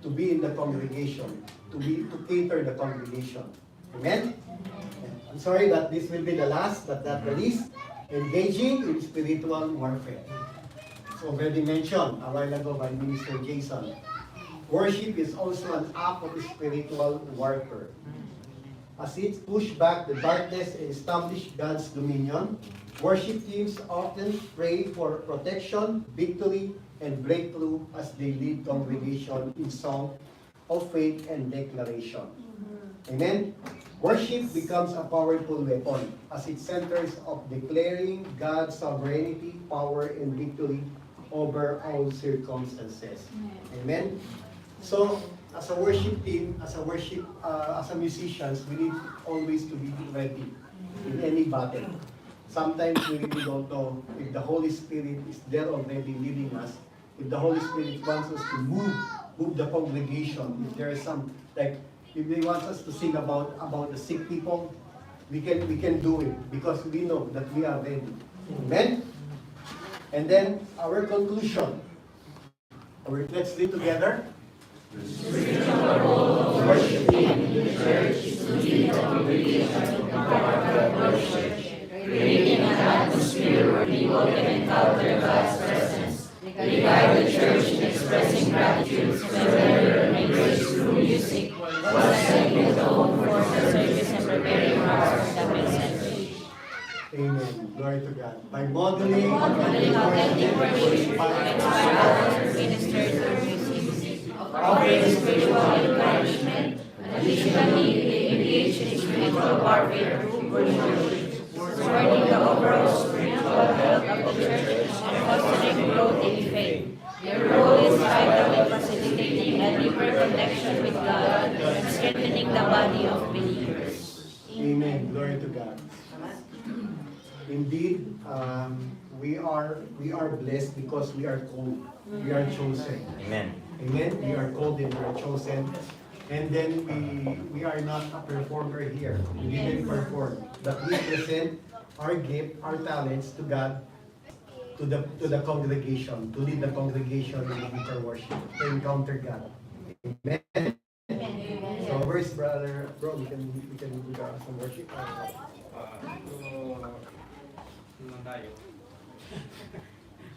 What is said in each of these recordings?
to be in the congregation, to cater the congregation. Amen? I'm sorry that this will be the last, but not the least, engaging in spiritual warfare. It's already mentioned a while ago by Minister Jason. Worship is also an act of spiritual warfare. As it pushes back the darkness and establishes God's dominion, worship teams often pray for protection, victory, and breakthrough as they lead congregation in song of faith and declaration. Amen? Worship becomes a powerful weapon as it centers of declaring God's sovereignty, power, and victory over all circumstances. Amen? So, as a worship team, as a musicians, we need always to be ready in any battle. Sometimes we really don't know if the Holy Spirit is there already leading us. If the Holy Spirit wants us to move the congregation. If there is some, like, if He wants us to sing about the sick people, we can do it because we know that we are ready. Amen? And then our conclusion. Let's read together. The spiritual role of worship in the church is to lead the congregation to powerful worship, creating an atmosphere where people can encounter God's presence. They guide the church in expressing gratitude, surrender, and grace through music, while setting the tone for the service and preparing hearts for the message. Amen. Glory to God. By modeling authentic worship, our ministers through music, offering spiritual encouragement. Additionally, they engage in spiritual warfare through worship, supporting the overall spiritual health of the church and fostering growth in faith. Their role is vital in facilitating a deeper connection with God and strengthening the body of believers. Amen. Glory to God. Indeed, we are blessed because we are called. We are chosen. Amen. Amen. We are called and we are chosen. And then we are not a performer here. We didn't perform. But we present our gift, our talents to God, to the congregation, to lead the congregation in deeper worship, to encounter God. Amen. So where's brother? Bro, we can do some worship. Tulong tayo.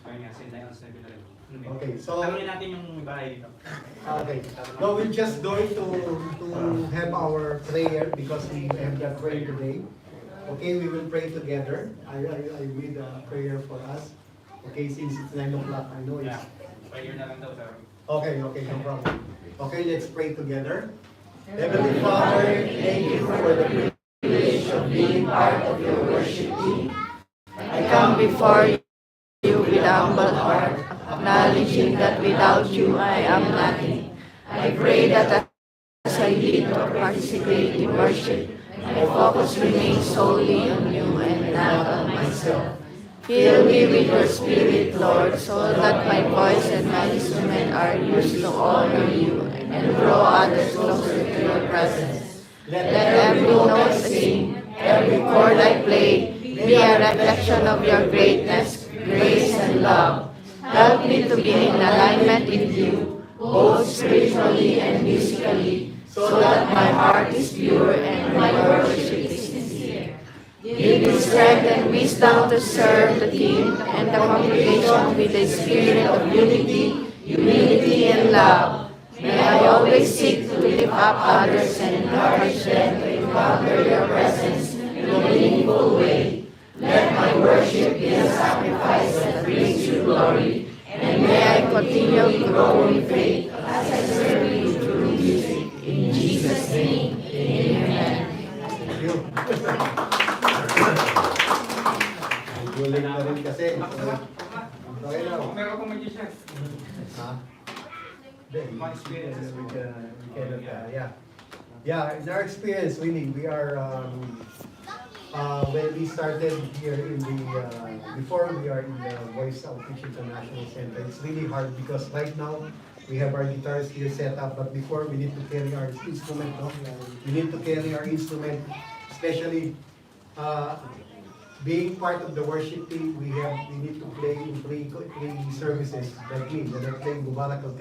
Kaya nga, send tayo sa rin. Okay, so Tanungin natin yung bahay dito. okay. No, we're just going to have our prayer because we have that prayer today. Okay, we will pray together. I read a prayer for us. Okay, since it's 9 o'clock, I know it's... Yeah. Prayer na lang daw, sir. Okay, no problem. Okay, let's pray together. Heavenly Father, thank you for the privilege of being part of your worship team. I come before you with a humble heart, acknowledging that without you I am nothing. I pray that as I lead or participate in worship, my focus remains solely on you and not on myself. Fill me with your Spirit, Lord, so that my voice and my instrument are used to honor you and draw others closer to your presence. Let every note I sing, every chord I play, be a reflection of your greatness, grace, and love. Help me to be in alignment with you, both spiritually and musically, so that my heart is pure and my worship is sincere. Give me strength and wisdom to serve the team and the congregation with a spirit of unity, humility, and love. May I always seek to lift up others and encourage them to encounter your presence in a meaningful way. Let my worship be a sacrifice that brings you glory, and may I continue to grow in faith as I serve you through music. In Jesus' name, amen. Thank you. Guling na rin kasi. Okay na. Meron akong magician. Ha? Then, My experience. we can, yeah. Yeah, in our experience, really, we are, when we started here in the, before we are in the Voice Outreach International Center, it's really hard because right now, we have our guitars here set up, but before we need to carry our instrument, no? We need to carry our instrument, especially, being part of the worship team, we need to play in three services, like me, that I play Mubarak al